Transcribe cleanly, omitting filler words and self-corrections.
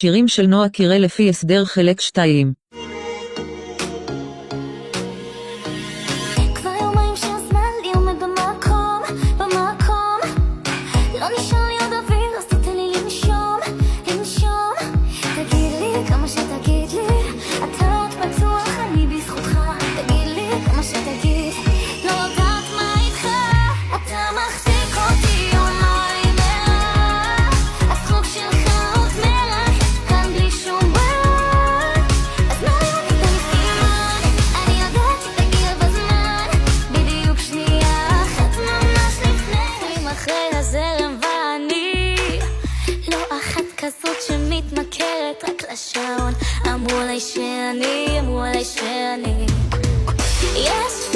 שירים של נועה קירל לפי הסדר חלק 2. כבר יומיים שהזמן לי עומד במקום, לא נשאר לי עוד אוויר, אז תתן לי לנשום. תגיד לי כמה שתגיד לי, אתה עוד פתוח, אני בזכותך. תגיד לי כמה שתגיד, לא יודעת מה איתך. אתה מחזיק אותי יומיים מלח, הסחוק שלך עוד מלח, כאן בלי שום בעיה. אז מה לי רק תן לי סימן, אני יודעת שתגיע בזמן, בדיוק שנייה אחת ממש לפני. אחרי הזרם ואני לא אחת כזאת שמתמכרת רק לשעון. אמרו עליי שאני יש